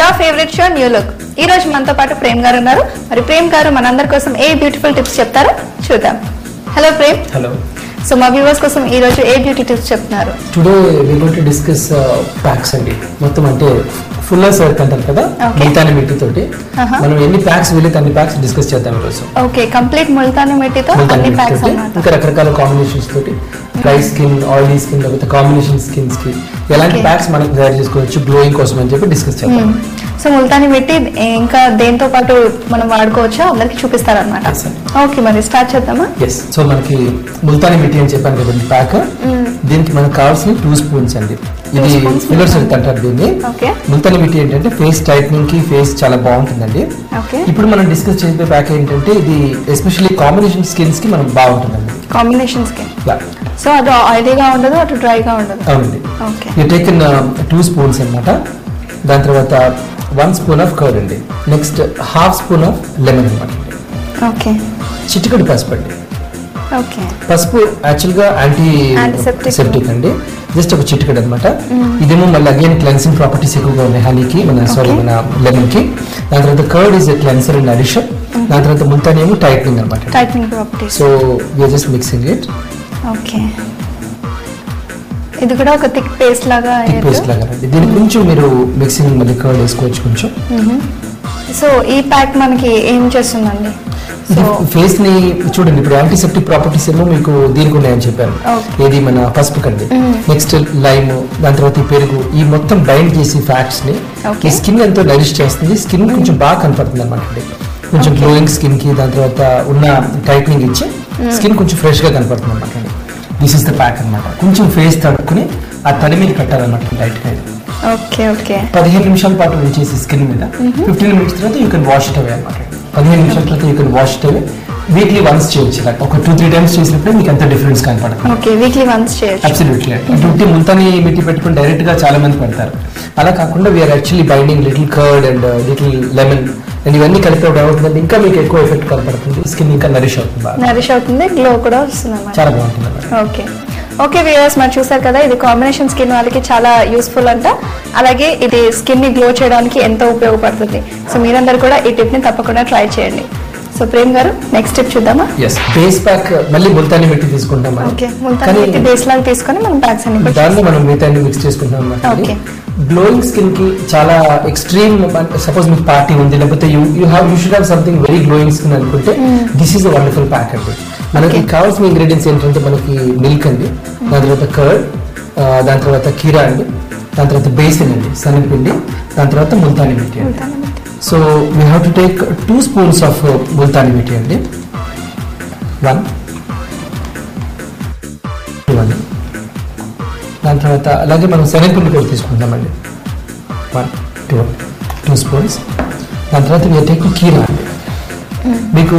your favorite show New Look. ఈ రోజు మనతో పాటు ప్రేమ్ గారు ఉన్నారు. మరి ప్రేమ్ గారు మనందరి కోసం ఏ బ్యూటిఫుల్ టిప్స్ చెప్తారో చూద్దాం. హలో ప్రేమ్. హలో. సో మా వ్యూవర్స్ కోసం ఈ రోజు ఏ బ్యూటీ టిప్స్ చెప్తున్నారు? Today we going to discuss packs అండి. మొత్తం అంటే ఫుల్ వర్క్ అంటారు కదా, ముల్తానీ మిట్టి తోటి మనం ఎన్ని ప్యాక్స్ వీలైతే అన్ని ప్యాక్స్ డిస్కస్ చేద్దాం ఈ రోజు. ఓకే, కంప్లీట్ ముల్తానీ మిట్టితో అన్ని ప్యాక్స్ అన్నమాట. ఇంకా రకరకాల కాంబినేషన్స్ తోటి డ్రై స్కిన్, ఆయిలీ స్కిన్, లేకపోతే కాంబినేషన్ స్కిన్స్ కి ఎలాంటి ప్యాక్స్ మనం తయారు చేసుకోవచ్చు గ్లోయింగ్ కోసం అని చెప్పి డిస్కస్ చేద్దాం. సో ముల్తానీ మిట్టి ఇంకా దేంతో పాటు మనం వాడుకోవచ్చో అందరికి చూపిస్తారన్నమాట. ఓకే, మరి స్టార్ట్ చేద్దామా? ఎస్. సో మనకి ముల్తానీ మిట్టి అని చెప్పాను కదండి ప్యాక్. దీనికి మనకు కావాల్సిన 2 స్పూన్స్ అండి. ఇది ఫిల్లర్స్ అంటారు దీన్ని. ముల్తానీ మిట్టి ఏంటంటే ఫేస్ టైట్నింగ్ కి ఫేస్ చాలా బాగుంటుందండి. ఇప్పుడు మనం డిస్కస్ చేసే ప్యాక్ ఏంటంటే ఇది ఎస్పెషల్లీ కాంబినేషన్ స్కిన్స్ కి మనకు బాగుంటుందండి. Combination skin. సో అది ఆయిలీగా ఉండదు, అటు డ్రైగా ఉండదు. అవునండి. యూ టేకెన్ 2 స్పూన్స్ అన్నమాట. దాని తర్వాత 1 స్పూన్ ఆఫ్ కర్డ్ అండి. నెక్స్ట్ ½ స్పూన్ ఆఫ్ లెమన్ అనమాట. ఓకే. చిటికెడు పసుపు అండి. ఓకే. పసుపు యాక్చువల్ గా యాంటీసెప్టిక్ అండి. జస్ట్ ఒక చిటికెడు అనమాట. ఇదేమో మళ్ళీ అగైన్ క్లెన్సింగ్ ప్రాపర్టీస్ ఎక్కువగా ఉన్నాయి హనీకి, మన లెమన్ కి. దాని తర్వాత curd is a cleanser and addition. దాని తర్వాత ముల్తానీ ఏమో టైట్నింగ్ అనమాట. Tightening properties. So we just mixing it. Okay. ఇది కూడా ఒక థిక్ పేస్ట్ లాగా. దీని కొంచెం మీరు మిక్సింగ్ మళ్ళీ కర్డ్ వేసుకోవచ్చు కొంచెం. సో ఈ ప్యాక్ మనకి ఏం చేస్తుందండి? ఫేస్ ని చూడండి, ఇప్పుడు యాంటీసెప్టిక్ ప్రాపర్టీస్ ఏమో మీకు దీనికి ఉన్నాయని చెప్పాను. ఏది మన పసుపు కండి, నెక్స్ట్ లైమ్, దాని తర్వాత పెరుగు, ఈ మొత్తం బైండ్ చేసి ఫ్యాట్స్ ని ఈ స్కిన్ ఎంతో నరిష్ చేస్తుంది. స్కిన్ కొంచెం బాగా కనపడుతుంది అనమాట. కొంచెం గ్లోయింగ్ స్కిన్ కి దాని తర్వాత ఉన్న టైట్నింగ్ ఇచ్చి స్కిన్ కొంచెం ఫ్రెష్ గా కనపడుతుంది అనమాట. దిస్ ఇస్ ద ప్యాక్ అనమాట. కొంచెం ఫేస్ తడుక్కుని ఆ తడి మీద కట్టాలన్నమాట లైట్ గా. Okay okay. 15 నిమిషాల పాటు ఉంచేసి స్కిన్ మీద 15 మినిట్స్ తర్వాత you can wash it away అనమాట. 15 నిమిషాల తర్వాత you can wash it away. Weekly once చేయొచ్చు. ఒక 2-3 టైమ్స్ చేసినప్పుడు మీకు ఎంత డిఫరెన్స్ కనపడుతుంది. ఓకే, వీక్లీ వన్స్ చేయొచ్చు. అబ్సల్యూట్లీ. అంటే ముల్తానీ మిట్టి పెట్టుకుని డైరెక్ట్ గా చాలా మంది పెడతారు. అలా కాకుండా we are actually binding little curd and little lemon and ఇవన్నీ కలిపి అవుతుందంటే ఇంకా మీకు ఎక్కువ ఎఫెక్ట్ కనపడుతుంది. స్కిన్ ఇంకా నరిష్ అవుతుంది, గ్లో కూడా వస్తుంది, చాలా బాగుంటుంది. ఓకే ఓకే వ్యూవర్స్, మరి చూసారు కదా, ఇది కాంబినేషన్ స్కిన్ వాళ్ళకి చాలా యూస్ఫుల్ అంట. అలాగే ఇది స్కిన్ ని గ్లో చేయడానికి ఎంతో ఉపయోగపడుతుంది. సో మీరందరూ కూడా ఈ టిప్ ని తప్పకుండా ట్రై చేయండి. సో ప్రేమ్ గారు, నెక్స్ట్ టిప్ చూద్దామా? బేస్ ప్యాక్ మళ్ళీ ముల్తానీ మిట్టి తీసుకుంటాం. ముల్తానీ మిట్టి బేస్ లాగా తీసుకొని మనం ప్యాక్స్ అన్ని దాన్ని మనం మిగతాన్ని మిక్స్ చేసుకుంటాం అన్నమాట. గ్లోయింగ్ స్కిన్ కి చాలా ఎక్స్ట్రీమ్, సపోజ్ మీకు పార్టీ ఉంది, లేకపోతే you should have something very glowing skin అనుకుంటే this is a wonderful pack అండి. మనకి కావాల్సిన ఇంగ్రీడియంట్స్ ఏంటంటే మనకి మిల్క్ అండి, దాని తర్వాత కర్డ్, దాని తర్వాత కీరా అండి, దాని తర్వాత బేసిన్ అండి, శనగపిండి, దాని తర్వాత ముల్తానీ మిట్టి అండి. So we have to take 2 spoons of Multani mitti అండి. 1 దాని తర్వాత అలాగే మనం శనగపిండి కూడా తీసుకుంటామండి. 1-2 స్పూన్స్. దాని తర్వాత మీరు టేక్ కీరా అండి. మీకు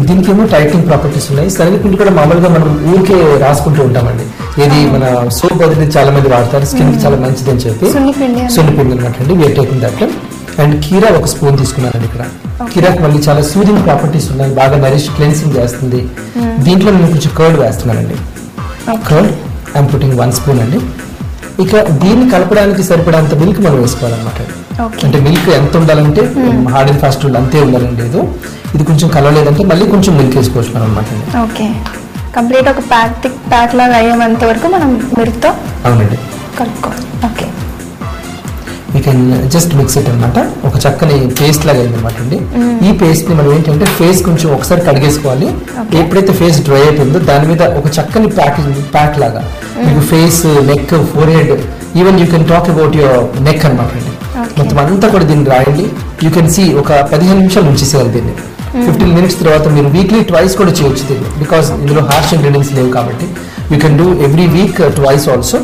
దీనికి ఏమో టైటింగ్ ప్రాపర్టీస్ ఉన్నాయి. శనగపిండి కూడా మామూలుగా మనం ఊరికే రాసుకుంటూ ఉంటామండి. ఇది మన సోప్ బదులు చాలా మంది వాడతారు, స్కిన్ కి చాలా మంచిది అని చెప్పి. సున్నిపిండి అనమాట అండి. We are taking that. అండ్ కీరా 1 స్పూన్ తీసుకున్నానండి. ఇక్కడ కీరాకి మళ్ళీ చాలా సూదింగ్ ప్రాపర్టీస్ ఉన్నాయి, బాగా నరిష్ క్లెన్సింగ్ చేస్తుంది. దీంట్లో నేను కొంచెం కర్డ్ వేస్తున్నానండి. కర్డ్ ఐఎమ్ పుట్టింగ్ 1 స్పూన్ అండి. ఇక దీన్ని కలపడానికి సరిపడంత మిల్క్ మనం వేసుకోవాలన్నమాట. అంటే మిల్క్ ఎంత ఉండాలంటే హార్డ్ అండ్ ఫాస్ట్ అంతే ఉండాలండి. ఇది కొంచెం కలవలేదంటే మళ్ళీ కొంచెం మిల్క్ వేసుకోవచ్చు మనం అనమాట. ఓకే, కంప్లీట్ ఒక ప్యాక్ లాగా అయ్యేంత వరకు మనం మిల్క్ తో అవునండి కలుపుకోవాలి. Okay, you can just mix it అనమాట. ఒక చక్కని పేస్ట్ లాగా అయిందనమాట అండి. ఈ పేస్ట్ ని మనం ఏంటంటే ఫేస్ కొంచెం ఒకసారి కడిగేసుకోవాలి. ఎప్పుడైతే ఫేస్ డ్రై అయిపోయిందో దాని మీద ఒక చక్కని ప్యాక్ లాగా మీకు face, neck, four head, even you can talk about your neck అనమాట అండి. మొత్తం అంతా కూడా దీన్ని రాయండి. యూ కెన్ సీ ఒక 15 నిమిషాలు ఉంచేసేయాలి దీన్ని. 15 మినిట్స్ తర్వాత మీరు వీక్లీ ట్వైస్ కూడా చేయొచ్చు దీన్ని, బికాస్ ఇందులో హార్ష్ ఇంగ్రీడియంట్స్ లేవు కాబట్టి. You can do every week twice also.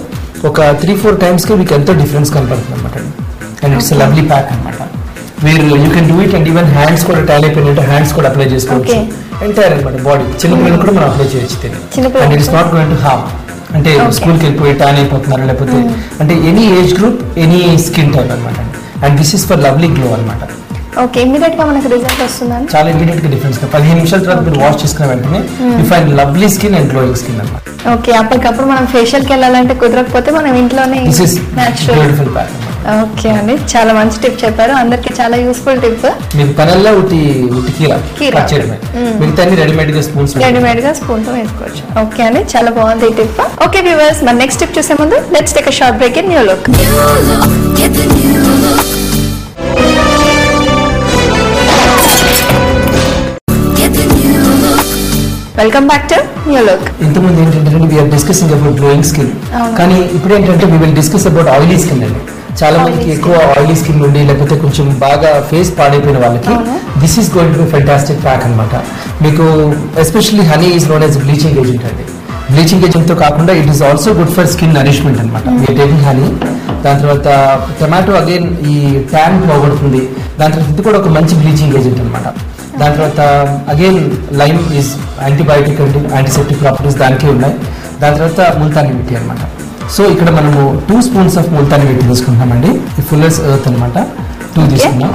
ఒక 3-4 టైమ్స్ కి మీకు ఎంతో డిఫరెన్స్ కనపడుతుంది అనమాట. అండ్ ఇట్స్ లవ్లీ ప్యాక్ అనమాట. మీరు you can do it. And even hands కూడా టైల్ అయిపోయినట్టు హ్యాండ్స్ కూడా అప్లై చేసుకోవచ్చు. ఎంటైర్ అనమాట బాడీ. చిన్నపిల్లలు కూడా మనం అప్లై చేయొచ్చు దీన్ని. And it's not going to harm. అంటే స్కూల్కి వెళ్ళిపోయి టాన్ అయిపోతున్నారు, లేకపోతే అంటే any age group, any skin type అనమాట. And this is for lovely glow అనమాట. ఓకే, ఇమిడియట్ గా మనకు రిజల్ట్ వస్తుందని చాలా ఇమిడియట్ గా డిఫరెన్స్. 15 నిమిషాల తర్వాత మీరు వాష్ చేసుకున్న వెంటనే you find lovely skin and glowing skin అన్నమాట. ఓకే, అప్పటికప్పుడు మనం ఫేషియల్ కి వెళ్ళాలంటే కుదరకపోతే మనం ఇంట్లోనే this is beautiful pack. Okay అండి, చాలా మంచి టిప్ చెప్పారు, అందరికి చాలా యూస్ఫుల్ టిప్. మీకు పనల్లా ఉట్టి కీరా కట్ చేయడమే, మిగతా రెడీమేడ్ గా స్పూన్స్ తో వేసుకోవచ్చు. ఓకే అండి, చాలా బాగుంది ఈ టిప్. ఓకే వ్యూవర్స్, మన నెక్స్ట్ టిప్ చూసే ముందు let's take a short break in new look. Welcome back to new look. ఇంతకుముందు ఏంటంటే we are discussing about glowing skin, కానీ ఇప్పుడు ఏంటంటే we will discuss about oily skin అండి. చాలా మందికి ఎక్కువ ఆయిలీ స్కిన్ ఉండి లేకపోతే కొంచెం బాగా ఫేస్ పాడైపోయిన వాళ్ళకి this is going to B fantastic pack అనమాట. మీకు especially honey is known as bleaching agent అండి. బ్లీచింగ్ ఏజెంట్ తో కాకుండా it is also good for skin nourishment అనమాట. మీరు టేకింగ్ హనీ, దాని తర్వాత టొమాటో అగైన్ ఈ ట్యాన్ పోగొడుతుంది. దాని తర్వాత ఇది కూడా ఒక మంచి బ్లీచింగ్ ఏజెంట్ అనమాట. దాని తర్వాత అగైన్ లైమ్ ఈజ్ యాంటీబయాటిక్ అండి, యాంటీసెప్టిక్ ప్రాపర్టీస్ దానికే ఉన్నాయి. దాని తర్వాత ముల్తానీ మిట్టి అనమాట. సో ఇక్కడ మనము 2 స్పూన్స్ ఆఫ్ ముల్తానీ మిట్టి తీసుకుంటామండి. ఈ ఫుల్లర్స్ ఎర్త్ అనమాట 2 తీసుకున్నాం.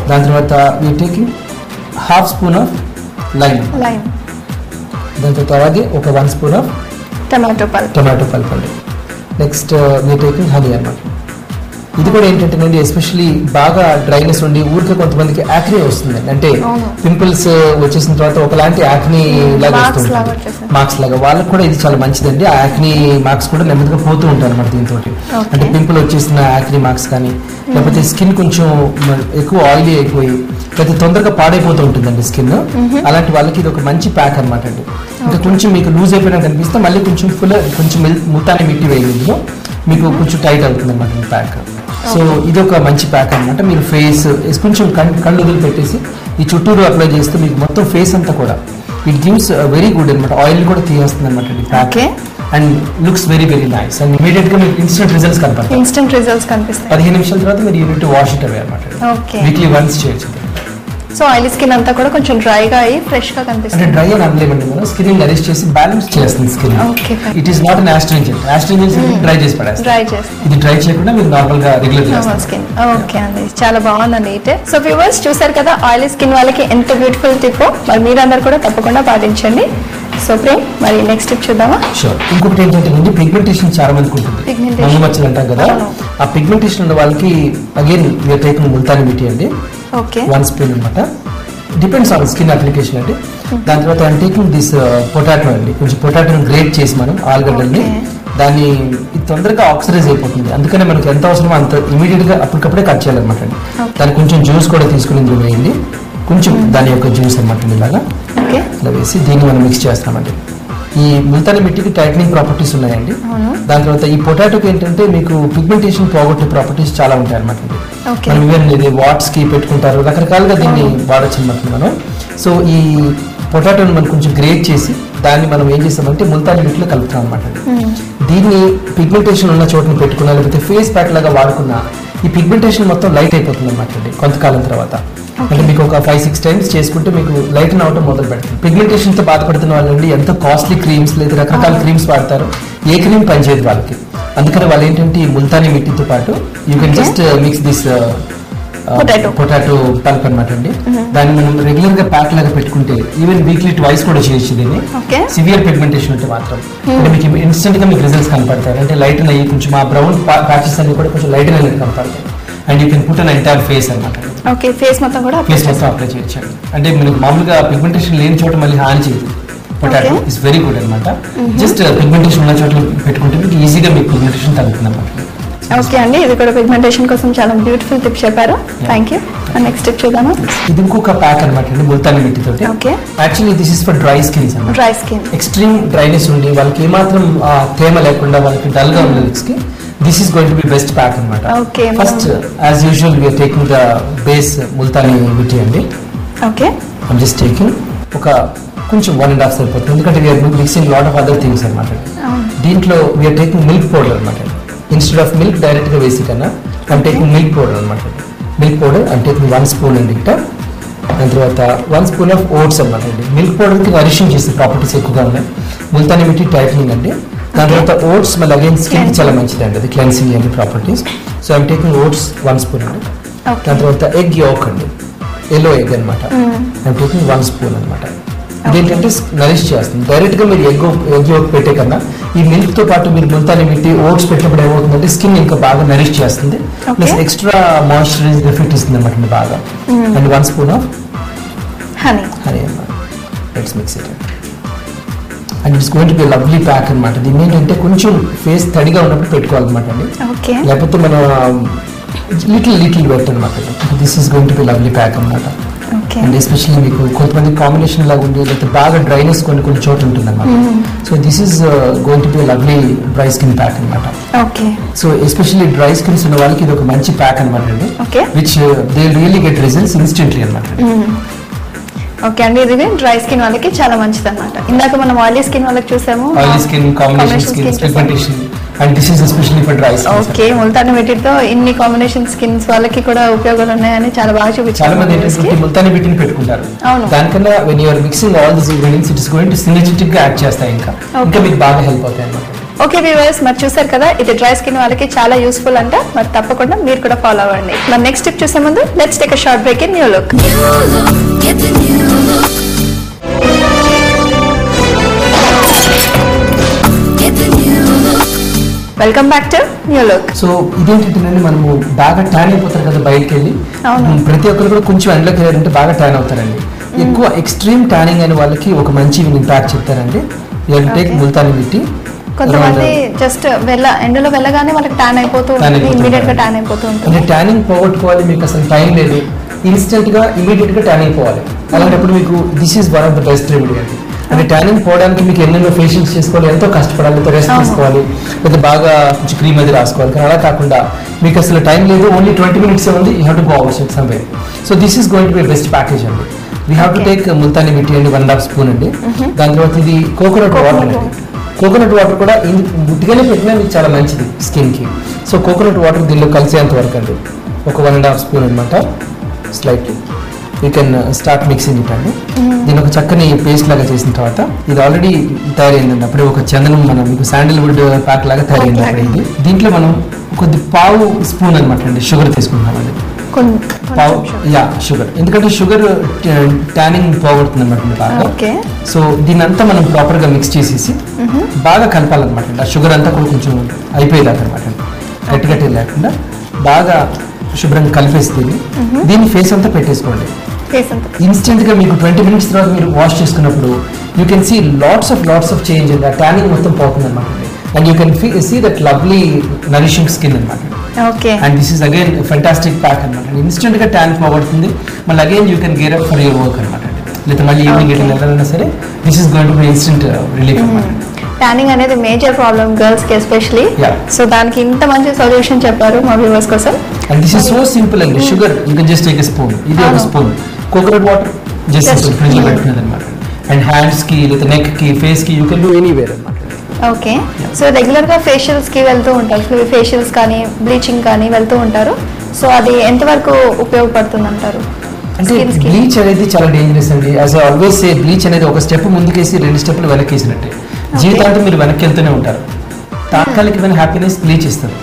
దాని తర్వాత we taking ½ spoon of lime. దాని తర్వాత అలాగే ఒక 1 స్పూన్ ఆఫ్ టొమాటో పల్ప్ అండి. నెక్స్ట్ వీ టేకింగ్ హనీ అనమాట. ఇది కూడా ఏంటంటే ఎస్పెషల్లీ బాగా డ్రైనెస్ ఉండి ఊరికే కొంతమందికి యాక్నీ వస్తుంది, అంటే పింపుల్స్ వచ్చేసిన తర్వాత ఒకలాంటి యాక్నీ లాగా వస్తుంది, మార్క్స్ లాగా. వాళ్ళకి కూడా ఇది చాలా మంచిదండి. ఆ యాక్నీ మార్క్స్ కూడా నెమ్మదిగా పోతూ ఉంటాయి అనమాట దీంతో. అంటే పింపుల్ వచ్చేసిన యాక్నీ మార్క్స్ కానీ, లేకపోతే స్కిన్ కొంచెం ఎక్కువ ఆయిలీ అయిపోయి లేకపోతే తొందరగా పాడైపోతూ ఉంటుందండి స్కిన్, అలాంటి వాళ్ళకి ఇది ఒక మంచి ప్యాక్ అనమాట అండి. ఇంకా కొంచెం మీకు లూజ్ అయిపోయినట్టు అనిపిస్తే మళ్ళీ కొంచెం కొంచెం ముల్తానీ మిట్టి వేయలేదు, మీకు కొంచెం టైట్ అవుతుంది అనమాట ప్యాక్. సో ఇది ఒక మంచి ప్యాక్ అనమాట. మీరు ఫేస్ కొంచెం కళ్ళు వదిలి పెట్టేసి ఈ చుట్టూరు అప్లై చేస్తే మీకు మొత్తం ఫేస్ అంతా కూడా ఇట్ గివ్స్ వెరీ గుడ్ అనమాట. ఆయిల్ కూడా తీయేస్తుంది అనమాట ఈ pack and looks very very nice and immediate గా మీకు ఇన్స్టెంట్ రిజల్ట్స్ కనిపిస్తాయి. 15 నిమిషాల తర్వాత మీరు యూనిట్ వాష్ ఇట్ అవే అనమాట. వీక్లీ వన్స్ చేయొచ్చు. సో ఆయిలీ స్కిన్ అంతా కూడా కొంచెం డ్రైగా అయ్యి ఫ్రెష్ గా కనిపిస్తుంది. అంటే డ్రై అని అనలేమండి, మనం స్కిన్ నరిష్ చేసి బ్యాలెన్స్ చేస్తుంది skin. It is not an astringent. Astringent dry చేసి పడేస్తుంది. ఇది డ్రై చేయకుండా మీరు నార్మల్ గా రెగ్యులర్ స్కిన్. ఓకే అండి, చాలా బాగుందండి ఇట్. సో వ్యూవర్స్ చూసారు కదా ఆయిలీ స్కిన్ వాళ్ళకి ఎంత బ్యూటిఫుల్ టిప్, మరి మీరందరూ కూడా తప్పకుండా పాటించండి. సో ప్రేమ్, మరి నెక్స్ట్ టిప్ చూద్దామా? షూర్. ఇంకొకటి ఏంటంటే పిగ్మెంటేషన్ చాలా మందికి ఉంటుంది, మంగు మచ్చలు అంటాం కదా. ఆ పిగ్మెంటేషన్ ఉన్న వాళ్ళకి again we are taking Multani mitti అండి. 1 స్పూన్ అనమాట. డిపెండ్స్ ఆన్ స్కిన్ అప్లికేషన్ అండి. దాని తర్వాత ఐఎమ్ టేకింగ్ దిస్ పొటాటో అండి. కొంచెం పొటాటోని గ్రేట్ చేసి మనం ఆలుగడ్డల్ని దాన్ని ఇది తొందరగా ఆక్సిడైజ్ అయిపోతుంది, అందుకనే మనకి ఎంత అవసరమో అంత ఇమీడియట్ గా అప్పటికప్పుడే కట్ చేయాలన్నమాట అండి. దానికి కొంచెం జ్యూస్ కూడా తీసుకుని ఇందులో వేయండి, కొంచెం దాని యొక్క జ్యూస్ అనమాట. ఇలాగా ఇలా వేసి దీన్ని మనం మిక్స్ చేస్తామండి. ఈ ముల్తానీ మిట్టికి టైటనింగ్ ప్రాపర్టీస్ ఉన్నాయండి. దాని తర్వాత ఈ పొటాటోకి ఏంటంటే మీకు పిగ్మెంటేషన్ పోగొట్టే ప్రాపర్టీస్ చాలా ఉంటాయి అనమాట. మనం ఈవెన్ ఇది వాట్స్ కి పెట్టుకుంటారు, రకరకాలుగా దీన్ని వాడచ్చు అనమాట మనం. సో ఈ పొటాటోని మనం కొంచెం గ్రేట్ చేసి దాన్ని మనం ఏం చేస్తామంటే ముల్తానీ మిట్టిలో కలుపుతాం అనమాట. దీన్ని పిగ్మెంటేషన్ ఉన్న చోటుని పెట్టుకున్నా లేకపోతే ఫేస్ ప్యాక్ లాగా వాడుకున్నా ఈ పిగ్మెంటేషన్ మొత్తం లైట్ అయిపోతుంది అనమాట అండి కొంతకాలం తర్వాత. అంటే మీకు ఒక 5-6 టైమ్స్ చేసుకుంటే మీకు లైటన్ అవటం మొదలు పెడుతుంది. పిగ్మెంటేషన్ తో బాధపడుతున్న వాళ్ళండి ఎంతో కాస్ట్లీ క్రీమ్స్ లేదా రకరకాల క్రీమ్స్ వాడతారు, ఏ క్రీమ్ పనిచేయదు వాళ్ళకి. అందుకని వాళ్ళు ఏంటంటే ఈ ముల్తానీ మిట్టితో పాటు you can just mix this potato pulp అనమాట అండి. దాన్ని మనం రెగ్యులర్ గా ప్యాక్ లాగా పెట్టుకుంటే ఈవెన్ వీక్లీ 2 కూడా చేయొచ్చు దీన్ని. సివియర్ పిగ్మెంటేషన్ ఉంటే మాత్రం అంటే మీకు ఇన్స్టెంట్ గా మీకు రిజల్ట్స్ కనపడతాయి. అంటే లైటన్ అయ్యి కొంచెం ఆ బ్రౌన్ ప్యాచెస్ అన్ని కూడా కొంచెం లైటన్ అనేది కనపడతాయి. And you can put an entire face అనమాట. ఫేస్ మొత్తం అప్లై చేయొచ్చు. అంటే మనకి మామూలుగా పిగ్మెంటేషన్ లేని చోట మళ్ళీ హాని చేయదు. పొటాటో ఇస్ వెరీ గుడ్ అనమాట. జస్ట్ పిగ్మెంటేషన్ ఉన్న చోట పెట్టుకుంటే మీకు ఈజీగా మీకు పిగ్మెంటేషన్ తగ్గుతుంది అనమాట. ఓకే అండి, ఇది కూడా పిగ్మెంటేషన్ కోసం చాలా బ్యూటిఫుల్ టిప్ చెప్పారు. Thank you. నెక్స్ట్ టిప్ చూద్దామా? ఇది ఇంకొక ప్యాక్ అనమాట అండి ముల్తానీ మిట్టి తోటి. Actually this is for dry skins అన్నమాట. డ్రై స్కిన్, ఎక్స్ట్రీమ్ డ్రైనెస్ ఉండి వాళ్ళకి ఏమాత్రం తేమ లేకుండా వాళ్ళకి డల్ గా ఉన్న లిప్స్ కి this is going to be best pack అనమాట. First as usual we're taking the base multani mitti అండి. ఐమ్ జస్ట్ టేకింగ్ ఒక కొంచెం 1.5 సరిపోతుంది, ఎందుకంటే we're mixing lot of other things అనమాట. దీంట్లో వీఆర్ టేకింగ్ మిల్క్ పౌడర్ అనమాట. ఇన్స్టెడ్ ఆఫ్ మిల్క్ డైరెక్ట్ గా వేసి కన్నా ఐమ్ టేకింగ్ మిల్క్ పౌడర్ అనమాట. Milk powder I'm taking 1 spoon అండి. ఇక్కడ దాని తర్వాత 1 స్పూన్ ఆఫ్ ఓట్స్ అనమాట అండి. మిల్క్ పౌడర్ కి నరిషింగ్ చేసే ప్రాపర్టీస్ ఎక్కువగా ఉన్నాయి, ముల్తానీ మిట్టి టైటనింగ్ అండి. దాని తర్వాత ఓట్స్ మళ్ళీ అగైన్ స్కిన్ చాలా మంచిది అండి, అది క్లెన్సింగ్ అండి properties. So I'm taking oats 1 spoon అండి. దాని తర్వాత ఎగ్ యోక్ అండి, ఎల్లో ఎగ్ అనమాట. ఐమ్ టేకింగ్ 1 స్పూన్ అనమాట. ఇదేంటంటే నరిష్ చేస్తుంది. డైరెక్ట్ గా మీరు ఎగ్ యోక్ పెట్టే కన్నా ఈ మిల్క్ తో పాటు మీరు ముల్తాని మిట్టి ఓట్స్ పెట్టినప్పుడు ఏమవుతుందంటే స్కిన్ ఇంకా బాగా నరిష్ చేస్తుంది, ప్లస్ ఎక్స్ట్రా మాయిశ్చరైజ్ ఎఫెక్ట్ ఇస్తుంది అన్నమాట బాగా. అండ్ 1 స్పూన్ ఆఫ్ హనీ అన్నమాట. Let's mix it and it's going to B lovely pack అనమాట. దీన్ని ఏంటంటే కొంచెం ఫేస్ తడిగా ఉన్నప్పుడు పెట్టుకోవాలన్నమాట అండి, లేకపోతే మన లిటిల్ వెట్ అనమాట. This is going to B lovely pack అనమాట. అండ్ ఎస్పెషల్లీ మీకు కొంతమంది కాంబినేషన్ లాగా ఉండి లేకపోతే బాగా డ్రైనెస్ కొన్ని చోట్ల ఉంటుంది అనమాట. So this is going to B lovely dry skin pack అనమాట. సో ఎస్పెషల్లీ డ్రై స్కిన్స్ ఉన్న వాళ్ళకి ఇది ఒక మంచి ప్యాక్ అనమాట అండి, which they really get results instantly అనమాట. ఓకే అండి, ఇది డ్రై స్కిన్ వాళ్ళకి చాలా మంచిది అనమాట. ఇందాక మనం ఆయిలీ స్కిన్ వాళ్ళకి చూసాము, oily skin, combination skin, pigmentation, and this is especially for dry skin. Okay, Multani మిట్టితో ఇన్ని కాంబినేషన్ స్కిన్స్ వాళ్ళకి కూడా ఉపయోగాలు ఉన్నాయని చాలా బాగా చూపించారు. చాలా మంది ఏంటంటే ముల్తాని మిట్టిని పెట్టుకుంటారు, దానికన్నా when you are mixing all this ingredients it is going to synergetic గా యాడ్ చేస్తాయి, ఇంకా మీకు బాగా హెల్ప్ అవుతాయి అన్నమాట. ఓకే వ్యూవర్స్, మరి చూసారు కదా, ఇది డ్రై స్కిన్ వాళ్ళకి చాలా యూస్ఫుల్ అంట. మరి తప్పకుండా మీరు కూడా ఫాలో అవ్వండి. మరి నెక్స్ట్ టిప్ చూసే ముందు let's take a short break in new look. Welcome back to new look. So ఇదేంటంటే మనము బాగా ట్యాన్ అయిపోతారు కదా బయటకు వెళ్ళి, ప్రతి ఒక్కరు కూడా కొంచెం ఎండలోకి వెళ్ళారంటే బాగా ట్యాన్ అవుతారండి. ఎక్కువ ఎక్స్ట్రీమ్ ట్యానింగ్ అయిన వాళ్ళకి ఒక మంచి ప్యాక్ చెప్తారండి. టేక్ ముల్తాని మిట్టి. కొంతమంది జస్ట్ ఎండలో వెళ్ళగానే వాళ్ళకి ట్యాన్ అయిపోతూ ఉంటుంది, ఇమీడియట్ గా ట్యాన్ అయిపోతూ ఉంటుంది. అంటే ట్యానింగ్ పోగొట్టుకోవాలి, మీకు అసలు టైం లేదు, ఇన్స్టెంట్ గా ఇమీడియట్ గా ట్యాన్ అయిపోవాలి. అలాంటప్పుడు మీకు this is one of the best remedy అండి. అంటే ట్యానింగ్ పోవడానికి మీకు ఎన్నెన్నో ఫేషియల్స్ చేసుకోవాలి, ఎంతో కష్టపడాలి, ఎంతో రెస్ట్ తీసుకోవాలి, లేదా బాగా కొంచెం క్రీమ్ అది రాసుకోవాలి. కానీ అలా కాకుండా మీకు అసలు టైం లేదు, ఓన్లీ 20 minutes ఉంది, you have to go out somewhere. So this is going to be best package అండి. We have to take Multani mitti అండి 1.5 స్పూన్ అండి. దాని తర్వాత ఇది కోకోనట్ వాటర్ అండి. కోకోనట్ వాటర్ కూడా గుట్టిగానే పెట్టినా మీకు చాలా మంచిది స్కిన్ కి. సో కోకోనట్ వాటర్ దీనిలో కలిసేంత వరకు అండి ఒక 1.5 స్పూన్ అనమాట. Slightly you can start mixing it అండి. దీని ఒక చక్కని పేస్ట్ లాగా చేసిన తర్వాత ఇది ఆల్రెడీ తయారైందండి. అప్పుడే ఒక చందనం మనం మీకు శాండిల్వుడ్ ప్యాక్ లాగా తయారైంది అప్పుడైంది. దీంట్లో మనం పావు స్పూన్ అనమాట అండి షుగర్ తీసుకుంటున్నామండి. షుగర్, ఎందుకంటే షుగర్ ట్యానింగ్ పోగొడుతుంది అనమాట బాగా. సో దీని అంతా మనం ప్రాపర్ గా మిక్స్ చేసేసి బాగా కలపాలన్నమాట. ఆ షుగర్ అంతా కూడా కొంచెం అయిపోయేదాకా అనమాట, గట్టి లేకుండా బాగా శుభ్రంగా కలిపేసి దీన్ని ఫేస్ అంతా పెట్టేసుకోండి. ఇన్స్టెంట్ గా మీకు 20 minutes తర్వాత మీరు వాష్ చేసుకున్నప్పుడు you can see lots of change అండి. ఆ ట్యానింగ్ మొత్తం పోతుంది అనమాట. And you can see that lovely nourishing skin అనమాట. And this is again fantastic pack అనమాట. ఇన్స్టెంట్ గా ట్యాన్ పోగొడుతుంది, మళ్ళీ again you can gear up for your work అనమాట. లేదా మళ్ళీ ఈవినింగ్ వెళ్ళాలన్నా సరే this is going to be instant relief అనమాట. ట్యానింగ్ అనేది మేజర్ ప్రాబ్లమ్ గర్ల్స్ కి ఎస్పెషల్లీ. సో దానికి ఇంత మంచి సొల్యూషన్ చెప్పారు మా వ్యూవర్స్ కోసం. And this is so simple అండి. Sugar you can just take a spoon, ఇది ఒక స్పూన్. కోకోనట్ వాటర్ జస్ట్ ఫ్రిడ్జ్ లో పెట్టుకునేది అనమాట. అండ్ హ్యాండ్స్ కి లేదా నెక్ కి ఫేస్ కి యూ కెన్ డూ ఎనీవేర్ అనమాట. ఓకే, సో రెగ్యులర్ గా ఫేషియల్స్ కి వెళ్తూ ఉంటారు, ఫేషియల్స్ కానీ బ్లీచింగ్ కానీ వెళ్తూ ఉంటారు. సో అది ఎంతవరకు ఉపయోగపడుతుంది అంటారు? అంటే బ్లీచ్ అనేది చాలా డేంజరస్ అండి. As I always say, bleach అనేది ఒక స్టెప్ ముందుకేసి 2 స్టెప్లు వెనక్కేసినట్టే. జీవితాంతం మీరు వెనక్కి వెళ్తూనే ఉంటారు. తాత్కాలికమైన హ్యాపీనెస్ బ్లీచ్ ఇస్తారు.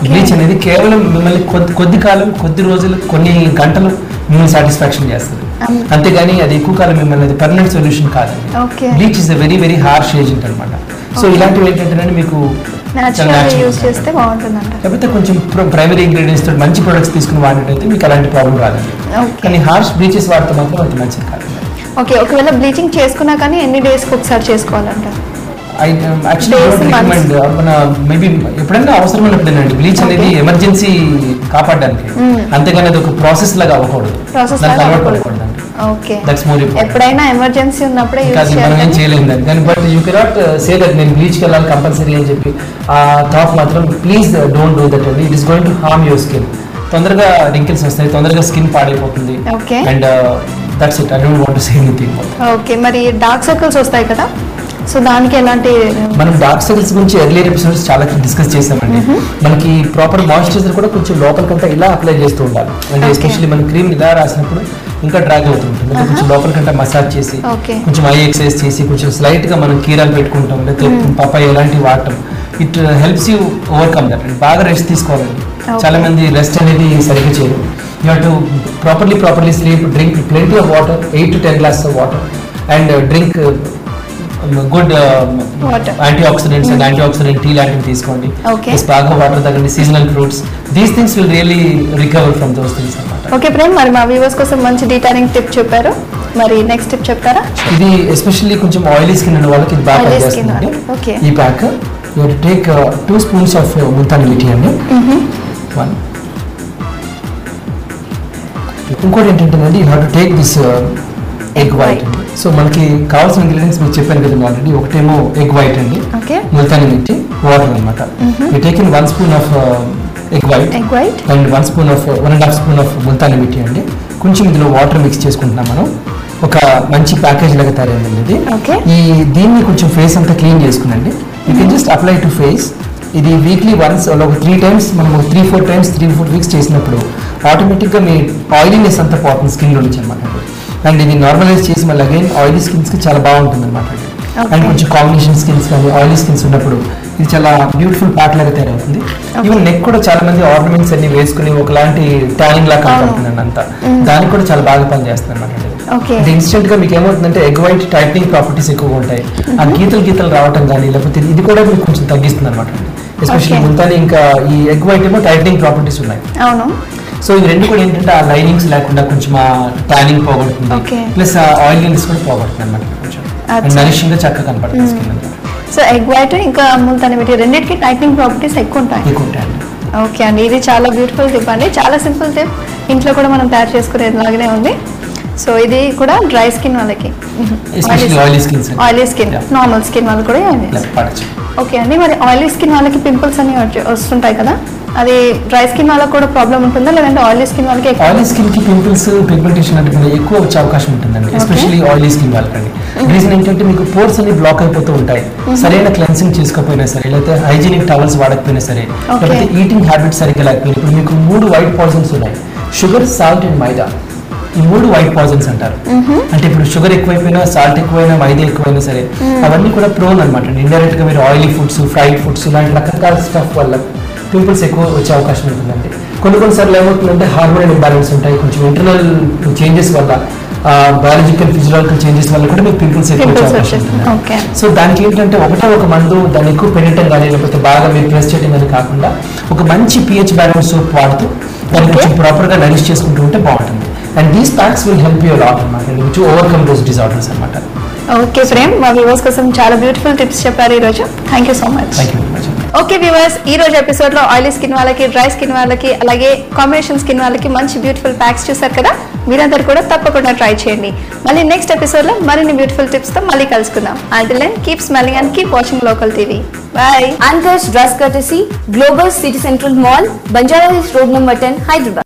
బ్లీచ్ అనేది కేవలం మిమ్మల్ని కొద్ది కాలం, కొద్ది రోజులు, కొన్ని గంటలు మిమ్మల్ని సాటిస్ఫాక్షన్ చేస్తుంది, అంతేగాని అది ఎక్కువ కాలం మిమ్మల్ని అది పర్మనెంట్ సొల్యూషన్ కాదండి. Bleach is a very very harsh agent అనమాట. సో ఇలాంటివి ఏంటంటే మీకు లేకపోతే కొంచెం ప్రైమరీ ఇంగ్రీడియంట్స్ తో మంచి ప్రొడక్ట్స్ తీసుకుని వాడినట్టయితే మీకు అలాంటి ప్రాబ్లం రాదండి. కానీ హార్ష్ బ్లీచెస్ వాడితే మాత్రం అంత మంచిది కాదు. ఓకే, ఒకవేళ బ్లీచింగ్ చేసుకున్నా కానీ ఎన్ని డేస్కి ఒకసారి చేసుకోవాలంటారు? మేబీ ఎప్పుడైనా అవసరం ఉన్నప్పుడేనండి. బ్లీచ్ అనేది ఎమర్జెన్సీ కాపాడడానికి, అంతేగాని అది ఒక ప్రాసెస్ లాగా అవ్వకూడదు. ఎప్పుడైనా ఎమర్జెన్సీ ఉన్నప్పుడే మనం ఏం చేయలేము దాన్ని. కానీ but you cannot say that నేను బ్లీచ్కి వెళ్ళాలి కంపల్సరీ అని చెప్పి ఆ థాట్ మాత్రం ప్లీజ్ డోంట్ డూ దట్ అండి. It is going to harm your skin. తొందరగా రింకిల్స్ వస్తాయి, తొందరగా స్కిన్ పాడైపోతుంది. And that's it. I don't want to say anything. Okay, మరి డార్క్ సర్కిల్స్ వస్తాయి కదా, సో దానికి ఎలాంటి? మనం డార్క్ సర్కిల్స్ గురించి ఎర్లియర్ ఎపిసోడ్స్ చాలా డిస్కస్ చేసామండి. మనకి ప్రాపర్ మాయిశ్చరైజర్ కూడా కొంచెం లోపలికంతా ఇలా అప్లై చేస్తూ ఉండాలి. అంటే ఎస్పెషల్లీ మనం క్రీమ్ ఇలా రాసినప్పుడు ఇంకా డ్రాగ్ అవుతుంటుంది. అంటే కొంచెం లోపలికంతా మసాజ్ చేసి, కొంచెం ఐ ఎక్సర్సైజ్ చేసి, కొంచెం స్లైట్ గా మనం కీరాలు పెట్టుకుంటాం, లేకపోతే పప్పాయ ఇలాంటివి వాడటం. It helps you overcome that. బాగా రెస్ట్ తీసుకోవాలండి. చాలా మంది రెస్ట్ అనేది సరిగ్గా చేయరు. You have to properly sleep, drink plenty of water, 8 to 10 glasses of water. And drink good Water. Antioxidants and antioxidant tea లాంటివి తీసుకోండి. Okay. బాగా వాటర్ తాగండి, seasonal fruits, these things will really recover from those things అన్నమాట. Okay Prem, మరి మా viewers కోసం మంచి detanning tip చెప్పారు, మరి నెక్స్ట్ టిప్ చెప్తారా? ఇది ఎస్పెషల్లీ కొంచెం ఆయిలీ స్కిన్ ఉన్న వాళ్ళకి ఇది బాగా Oily skin పనిచేస్తుందండి. వాళ్ళకి, okay. ఈ pack you take 2 spoons of Multani mitti అండి. వన్. ఇంకోటి ఏంటంటే you have to take this egg white అండి. సో మనకి కావాల్సిన ఇంగ్రీడియంట్స్ మీకు చెప్పాను కదండి ఆల్రెడీ. ఒకటేమో ఎగ్ వైట్ అండి, ఓకే, ముల్తానీ మిట్టి, వాటర్ అనమాట. You taking 1 spoon of egg white egg white and 1 spoon of 1.5 spoon of Multani mitti అండి. కొంచెం ఇందులో వాటర్ మిక్స్ చేసుకుంటున్నాం మనం. ఒక మంచి ప్యాకేజ్ లాగా తయారైందండి ఇది. ఓకే. దీన్ని కొంచెం ఫేస్ అంతా క్లీన్ చేసుకునండి. You can just apply to face. ఇది వీక్లీ వన్స్ ఒక 3 టైమ్స్ మనం 3-4 టైమ్స్ 3-4 వీక్స్ చేసినప్పుడు ఆటోమేటిక్గా మీ ఆయిలీనెస్ అంతా పోతుంది స్కిన్లో నుంచి అనమాట. అండ్ ఇది నార్మలైజ్ చేసి మళ్ళీ అగైన్ ఆయిలీ స్కిన్స్కి చాలా బాగుంటుంది అనమాట. అండ్ కొంచెం కాంబినేషన్ స్కిన్స్ కానీ ఆయిలీ స్కిన్స్ ఉన్నప్పుడు ఇది చాలా బ్యూటిఫుల్ ప్యాక్ లాగా తయారవుతుంది. ఈవెన్ నెక్ కూడా చాలా మంది ఆర్నమెంట్స్ అన్ని వేసుకుని ఒకలాంటి ట్యానింగ్ లాగా కనపడుతుంది అంతా, దానికి కూడా చాలా బాగా పనిచేస్తుంది అనమాట. ఇది ఇన్స్టెంట్ గా మీకు ఏమవుతుందంటే ఎగ్ వైట్ టైట్నింగ్ ప్రాపర్టీస్ ఎక్కువగా ఉంటాయి. ఆ గీతలు రావటం కానీ లేకపోతే ఇది కూడా మీకు కొంచెం తగ్గిస్తుంది అనమాట. ఎస్పెషల్లీ ముల్తానీ ఇంకా ఈ ఎగ్ వైట్ ఏమో టైట్నింగ్ ప్రాపర్టీస్ ఉన్నాయి. అవును. సో ఇవి రెండు కూడా ఏంటంటే ఆ లైనింగ్స్ లేకుండా కొంచెం ఆ ట్యానింగ్ పోగొడుతుంది, ప్లస్ ఆ ఆయిలీనెస్ కూడా పోగొడుతుంది అనమాట. కొంచెం నరిషింగ్ గా చక్కగా కనపడుతుంది స్కిన్ అంతా. సో ఎగ్ వైట్ ఇంకా ముల్తానీ మిట్టి రెండింటికి టైట్నింగ్ ప్రాపర్టీస్ ఎక్కువ ఉంటాయి. ఓకే అండి, ఇది చాలా బ్యూటిఫుల్ టిప్ అండి, చాలా సింపుల్ టిప్, ఇంట్లో కూడా మనం తయారు చేసుకునేలాగానే ఉంది. సో ఇది కూడా డ్రై స్కిన్ వాళ్ళకి, ఆయిలీ స్కిన్, నార్మల్ స్కిన్ వాళ్ళకి కూడా ఓకే అండి. మరి ఆయిలీ స్కిన్ వాళ్ళకి పింపుల్స్ అని వస్తుంటాయి కదా, అది డ్రై స్కిన్ వాళ్ళకి కూడా ప్రాబ్లం ఉంటుందా, లేదంటే ఆయిలీ స్కిన్ వాళ్ళకి? ఆయిలీ స్కిన్ కి పింపుల్స్, పిగ్మెంటేషన్ అంటే ఎక్కువ వచ్చే అవకాశం ఉంటుందండి, ఎస్పెషల్లీ ఆయిలీ స్కిన్ వాళ్ళకండి. రీజన్ ఏంటంటే మీకు పోర్స్ అన్ని బ్లాక్ అయిపోతూ ఉంటాయి, సరైన క్లెన్సింగ్ చేసుకోకపోయినా సరే, లేకపోతే హైజీనిక్ టవల్స్ వాడకపోయినా సరే, లేకపోతే ఈటింగ్ హ్యాబిట్స్ సరిగ్గా లేకపోయినా. ఇప్పుడు మీకు 3 వైట్ పాయిజన్స్ ఉన్నాయి, షుగర్, సాల్ట్ అండ్ మైదా. ఈ 3 వైట్ పాయిజన్స్ అంటారు. అంటే ఇప్పుడు షుగర్ ఎక్కువైపోయినా, సాల్ట్ ఎక్కువైనా, మైదా ఎక్కువైనా సరే అవన్నీ కూడా ప్రోన్ అనమాట. ఇండైరెక్ట్ గా మీరు ఆయిలీ ఫుడ్స్, ఫ్రైడ్ ఫుడ్స్ ఇలాంటి రకరకాల స్టఫ్ వల్ల పింపుల్స్ ఎక్కువ వచ్చే అవకాశం ఉంటుందండి. కొన్నిసార్లు ఏమవుతుందంటే హార్మోనల్ ఇంబ్యాలెన్స్ ఉంటాయి, కొంచెం ఇంటర్నల్ చేంజెస్ వల్ల, బయాలజికల్ ఫిజియలాజికల్ చేంజెస్ వల్ల కూడా మీకు పింపుల్స్ ఎక్కువ వచ్చే అవకాశం ఉంటుంది. సో దానికి ఏంటంటే ఒక మందు దాన్ని ఎక్కువ పెరగటం కానీ లేకపోతే బాగా మీరు ప్రెస్ చేయడం కానీ కాకుండా ఒక మంచి pH బ్యాలెన్స్ సోప్ వాడుతూ దాన్ని కొంచెం ప్రాపర్ గా నరిష్ చేసుకుంటూ ఉంటే బాగుంటుంది. And these packs will help you lot అన్నమాట టు ఓవర్కమ్ దోస్ డిజార్డర్స్ అన్నమాట. ఓకే ప్రేమ్, మా వ్యూవర్స్ కోసం చాలా బ్యూటిఫుల్ టిప్స్ చెప్పారు ఈ రోజు. Thank you so much. Okay viewers, ఈ రోజు ఎపిసోడ్ లో ఆయిలీ స్కిన్ వాళ్ళకి, డ్రై స్కిన్ వాళ్ళకి, అలాగే కాంబినేషన్ స్కిన్ వాళ్ళకి మంచి బ్యూటిఫుల్ ప్యాక్స్ చూసారు కదా. మీరందరూ కూడా తప్పకుండా ట్రై చేయండి. మళ్ళీ నెక్స్ట్ ఎపిసోడ్ లో మరిన్ని బ్యూటిఫుల్ టిప్స్ తో మళ్ళీ కలుసుకుందాం. Until then, keep smiling and keep watching local TV. Bye. Anchors Dress Courtesy, Global City Central Mall, Banjara Hills Road number 10, Hyderabad.